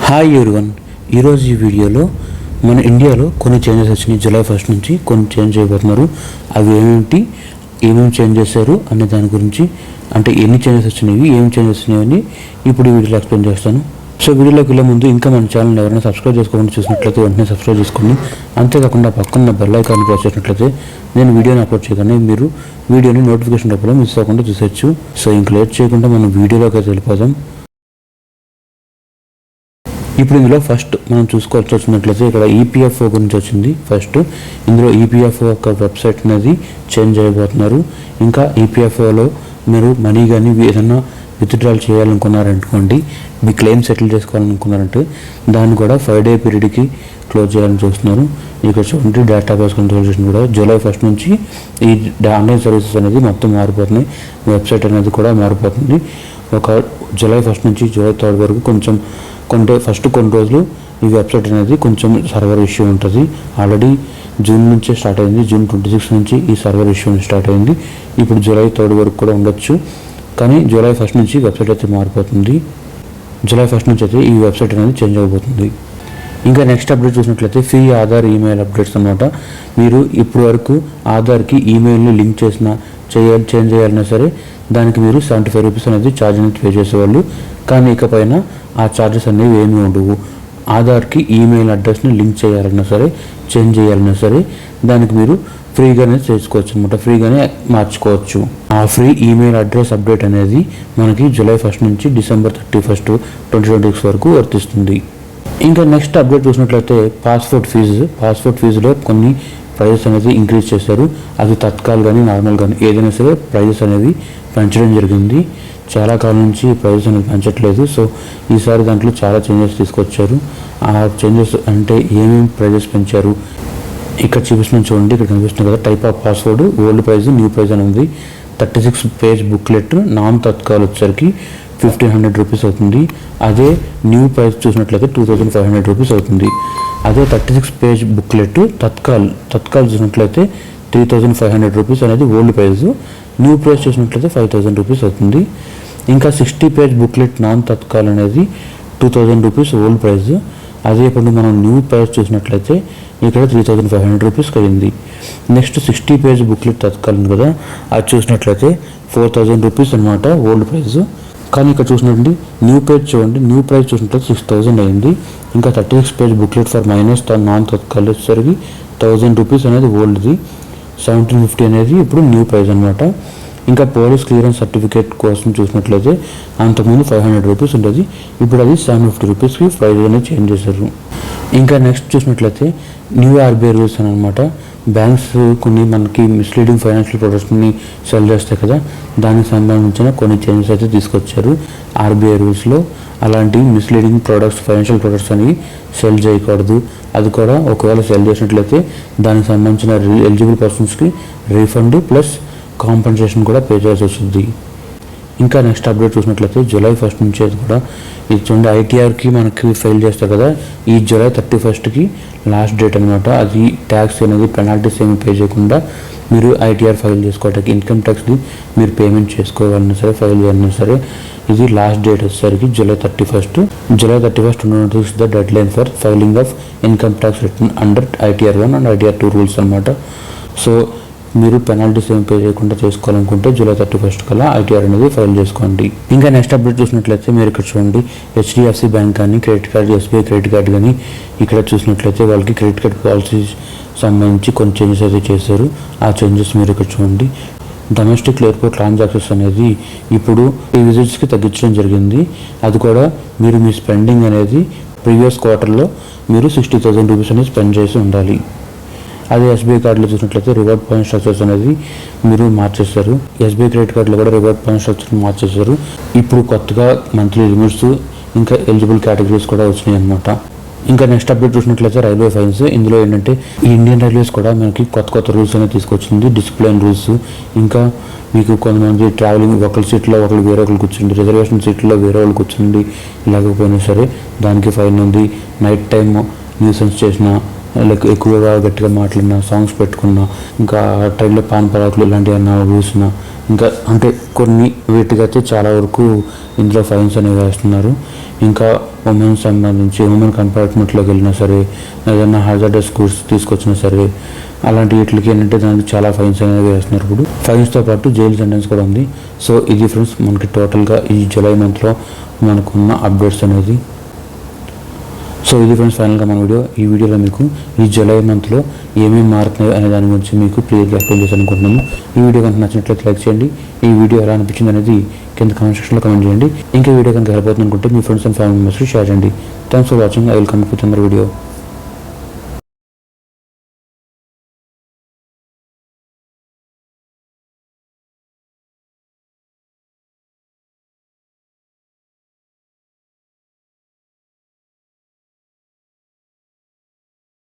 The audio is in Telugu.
హాయ్ ఎవరివన్, ఈరోజు ఈ వీడియోలో మన ఇండియాలో కొన్ని చేంజెస్ వచ్చినాయి. జూలై 1 నుంచి కొన్ని చేంజ్ చేయబోతున్నారు. అవి ఏమేమి చేంజ్ చేశారు అనే దాని గురించి, అంటే ఎన్ని చేంజెస్ వచ్చినాయి, ఏం చేంజెస్ వచ్చినాయని ఇప్పుడు ఈ వీడియోలో ఎక్స్ప్లెయిన్ చేస్తాను. సో వీడియోలోకి వెళ్ళే ముందు ఇంకా మన ఛానల్ ఎవరైనా సబ్స్క్రైబ్ చేసుకోకుండా చూసినట్లయితే వెంటనే సబ్స్క్రైబ్ చేసుకోండి. అంతేకాకుండా పక్కన బెల్ ఐకాన్ ప్రెస్ చేసినట్లయితే నేను వీడియోని అప్లోడ్ చేయగానే మీరు వీడియోని నోటిఫికేషన్ రూపంలో మిస్ అవ్వకుండా చూసేయచ్చు. సో ఇంక లేట్ చేయకుండా మనం వీడియోలోకి అయితే వెళ్ళిపోదాం. ఇప్పుడు ఇందులో ఫస్ట్ మనం చూసుకోవాల్సి వచ్చినట్లయితే ఇక్కడ ఈపీఎఫ్ఓ గురించి వచ్చింది. ఫస్ట్ ఇందులో ఈపీఎఫ్ఓ యొక్క వెబ్సైట్ అనేది చేంజ్ చేయబోతున్నారు. ఇంకా ఈపీఎఫ్ఓలో మీరు మనీ కానీ ఏదైనా విత్డ్రాల్ చేయాలనుకున్నారనుకోండి, మీ క్లెయిమ్ సెటిల్ చేసుకోవాలనుకున్నారంటే దాన్ని కూడా 5 day పీరియడ్కి క్లోజ్ చేయాలని చూస్తున్నారు. ఇక్కడ చూడండి, డేటాబేస్ కన్సల్టేషన్ కూడా జూలై 1 నుంచి ఈ ఆన్లైన్ సర్వీసెస్ అనేది మొత్తం మారిపోతున్నాయి. వెబ్సైట్ అనేది కూడా మారిపోతుంది. ఒక జూలై 1 నుంచి జూలై 3 వరకు కొన్ని రోజులు ఈ వెబ్సైట్ అనేది కొంచెం సర్వర్ ఇష్యూ ఉంటుంది. ఆల్రెడీ జూన్ నుంచే స్టార్ట్ అయింది. జూన్ 26 నుంచి ఈ సర్వర్ ఇష్యూ స్టార్ట్ అయింది. ఇప్పుడు జూలై 3 వరకు కూడా ఉండొచ్చు. కానీ జూలై 1 నుంచి వెబ్సైట్ అయితే మారిపోతుంది. జూలై 1 నుంచి అయితే ఈ వెబ్సైట్ అనేది చేంజ్ అయిపోతుంది. ఇంకా నెక్స్ట్ అప్డేట్ చూసినట్లయితే ఫ్రీ ఆధార్ ఈమెయిల్ అప్డేట్స్ అనమాట. మీరు ఇప్పుడు వరకు ఆధార్కి ఈమెయిల్ని లింక్ చేంజ్ చేయాలన్నా సరే దానికి మీరు 75 రూపీస్ అనేది ఛార్జ్ అనేది పే చేసేవాళ్ళు. కానీ ఇకపైన ఆ ఛార్జెస్ అనేవి ఏమీ ఉండవు. ఆధార్కి ఈమెయిల్ అడ్రస్ని లింక్ చేయాలన్నా సరే, చేంజ్ చేయాలన్నా సరే దానికి మీరు ఫ్రీగానే చేసుకోవచ్చు అనమాట. ఫ్రీగానే మార్చుకోవచ్చు. ఆ ఫ్రీ ఈమెయిల్ అడ్రస్ అప్డేట్ అనేది మనకి జూలై 1 నుంచి డిసెంబర్ 31, 2026 వరకు వర్తిస్తుంది. ఇంకా నెక్స్ట్ అప్డేట్ చూసినట్లయితే పాస్పోర్ట్ ఫీజులో కొన్ని ప్రైజెస్ అనేది ఇంక్రీజ్ చేశారు. అది తత్కాల్ కానీ నార్మల్ కానీ ఏదైనా సరే ప్రైజెస్ అనేవి పెంచడం జరిగింది. చాలా కాలం నుంచి ప్రైజెస్ అనేది పెంచట్లేదు. సో ఈసారి దాంట్లో చాలా చేంజెస్ తీసుకొచ్చారు. ఆ చేంజెస్ అంటే ఏమేమి ప్రైజెస్ పెంచారు ఇక్కడ చూపిస్తున్నాం చూడండి. ఇక్కడ కనిపిస్తుంది కదా, type of password, old price, new price అని ఉంది. 36 పేజ్ బుక్లెట్ నాన్ తత్కాల్ వచ్చేసరికి 1500 రూపీస్ అవుతుంది. అదే న్యూ ప్రైజ్ చూసినట్లయితే 2500 రూపీస్ అవుతుంది. అదే 36 పేజ్ బుక్లెట్ తత్కాల్ చూసినట్లయితే 3500 రూపీస్ అనేది ఓల్డ్ ప్రైజ్. న్యూ ప్రైజ్ చూసినట్లయితే 5000 రూపీస్ అవుతుంది. ఇంకా 60 పేజ్ బుక్లెట్ నాన్ తత్కాల్ అనేది 2000 రూపీస్ ఓల్డ్ ప్రైజ్. అదే ఇప్పుడు మనం న్యూ ప్రైజ్ చూసినట్లయితే ఇక్కడ 3500 రూపీస్ అయింది. నెక్స్ట్ 60 పేజ్ బుక్లెట్ తత్కాల్ ఉంది కదా, అది చూసినట్లయితే 4000 రూపీస్ అనమాట ఓల్డ్ ప్రైజ్. కానీ ఇక్కడ చూసినట్టు న్యూ ప్రైజ్ చూడండి, న్యూ ప్రైజ్ చూసినట్లయితే 6000 అయింది. ఇంకా 36 page booklet for minus non Tatkal వచ్చేసరికి 1000 రూపీస్ అనేది ఓల్డ్ది. 1750 అనేది ఇప్పుడు న్యూ ప్రైజ్ అనమాట. ఇంకా పోలీస్ క్లియరెన్స్ సర్టిఫికేట్ కోసం చూసినట్లయితే అంతకుముందు 500 రూపీస్ ఉండేది, ఇప్పుడు అది 750 రూపీస్కి ప్రైజ్ అనేది చేంజ్ చేశారు. ఇంకా నెక్స్ట్ చూసినట్లయితే న్యూ ఆర్బీఐ రూల్స్ అని అనమాట. బ్యాంక్స్ కొన్ని మనకి మిస్లీడింగ్ ఫైనాన్షియల్ ప్రొడక్ట్స్ని సెల్ చేస్తాయి కదా, దానికి సంబంధించిన కొన్ని చేంజెస్ అయితే తీసుకొచ్చారు ఆర్బీఐ రూల్స్లో. అలాంటి మిస్లీడింగ్ ప్రొడక్ట్స్, ఫైనాన్షియల్ ప్రొడక్ట్స్ అనేవి సెల్ చేయకూడదు. అది కూడా ఒకవేళ సెల్ చేసినట్లయితే దానికి సంబంధించిన ఎలిజిబుల్ పర్సన్స్కి రీఫండ్ ప్లస్ కాంపెన్సేషన్ కూడా పే చేయాల్సి వస్తుంది. ఇంకా నెక్స్ట్ అప్డేట్ చూసినట్లయితే జూలై 1 నుంచి అది కూడా ఇది చూడండి, ఐటీఆర్కి మనకి ఫైల్ చేస్తారు కదా, ఈ జూలై 31కి లాస్ట్ డేట్ అనమాట. అది ట్యాక్స్ అనేది పెనాల్టీస్ ఏమి పే చేయకుండా మీరు ఐటీఆర్ ఫైల్ చేసుకోవడానికి, ఇన్కమ్ ట్యాక్స్ని మీరు పేమెంట్ చేసుకోవాలన్నా సరే, ఫైల్ చేయాలన్నా సరే ఇది లాస్ట్ డేట్ వచ్చేసరికి July 31. July 31 is the dead line for filing of income tax return under ITR 1 and ITR 2 rules అనమాట. సో మీరు పెనాల్టీస్ ఏమి పే చేయకుండా చేసుకోవాలనుకుంటే జూలై 31 కల్లా ఐటీఆర్ అనేది ఫైల్ చేసుకోండి. ఇంకా నెక్స్ట్ అప్డేట్ చూసినట్లయితే మీరు ఇక్కడ చూడండి, హెచ్డిఎఫ్సి బ్యాంక్ కానీ, credit card, SBI credit card కానీ ఇక్కడ చూసినట్లయితే వాళ్ళకి క్రెడిట్ కార్డ్ పాలసీ సంబంధించి కొన్ని చేంజెస్ అయితే చేశారు. ఆ చేంజెస్ మీరు ఇక్కడ చూడండి. డొమెస్టిక్ ఎయిర్పోర్ట్ ట్రాన్సాక్షన్స్ అనేది ఇప్పుడు ఈ విజిట్స్కి తగ్గించడం జరిగింది. అది కూడా మీరు మీ స్పెండింగ్ అనేది ప్రీవియస్ క్వార్టర్లో మీరు 60,000 రూపీస్ అనేది స్పెండ్ చేసి ఉండాలి. అదే ఎస్బీఐ కార్డులో చూసినట్లయితే రివార్డ్ పాయింట్ స్ట్రక్చర్స్ అనేది మీరు మార్చేశారు. ఎస్బీఐ క్రెడిట్ కార్డులో కూడా రివార్డ్ పాయింట్ స్ట్రక్చర్ మార్చేశారు. ఇప్పుడు కొత్తగా మంత్లీ లిమిట్స్, ఇంకా ఎలిజిబుల్ కేటగిరీస్ కూడా వచ్చినాయి అనమాట. ఇంకా నెక్స్ట్ అప్డేట్ చూసినట్లయితే రైల్వే ఫైన్స్. ఇందులో ఏంటంటే ఈ ఇండియన్ రైల్వేస్ కూడా మనకి కొత్త రూల్స్ అనేది తీసుకొచ్చింది. డిసిప్లిన్ రూల్స్, ఇంకా మీకు కొంతమంది ట్రావెలింగ్ ఒకరి సీట్లో ఒకరు వేరే ఒకరు కూర్చుండి, రిజర్వేషన్ సీట్లో వేరే వాళ్ళు కూర్చుండి లేకపోయినా సరే దానికి ఫైన్ ఉంది. నైట్ టైం న్యూసెన్స్ చేసిన లైక్ ఎక్కువగా గట్టిగా మాట్లాడినా, సాంగ్స్ పెట్టుకున్నా, ఇంకా ట్రైన్లో పాన్ పరాకులు ఇలాంటివి అన్నా చూసినా, ఇంకా అంటే కొన్ని వీటికైతే చాలా వరకు ఇందులో ఫైన్స్ అనేవి వేస్తున్నారు. ఇంకా ఉమెన్ సంబంధించి ఉమెన్ కంపార్ట్మెంట్లోకి వెళ్ళినా సరే, ఏదైనా హాజర్డస్ గూడ్స్ తీసుకొచ్చినా సరే, అలాంటి వీటికి ఏంటంటే దానికి చాలా ఫైన్స్ అనేవి వేస్తున్నారు. ఇప్పుడు ఫైన్స్తో పాటు జైలు సెంటెన్స్ కూడా ఉంది. సో ఇది ఫ్రెండ్స్ మనకి టోటల్గా ఈ జూలై మంత్లో మనకున్న అప్డేట్స్ అనేది. సో ఇది ఫ్రెండ్స్ ఫైనల్గా మన వీడియో. ఈ వీడియోలో మీకు ఈ జూలై మంత్లో ఏమేమి మారుతున్నాయి అనే దాని గురించి మీకు క్లియర్గా ఎక్స్ప్లెయిన్ చేసి అనుకుంటున్నాను. ఈ వీడియో కనుక నచ్చినట్లయితే లైక్ చేయండి. ఈ వీడియో ఎలా అనిపించింది అనేది కింద కామెంట్ సెక్షన్లో కామెంట్ చేయండి. ఇంకా వీడియో కనుక హెల్ప్ అవుతుంది అనుకుంటే మీ ఫ్రెండ్స్ అండ్ ఫ్యామిలీ మెంబర్స్కి షేర్ చేయండి. Thanks for watching. I will come with another video.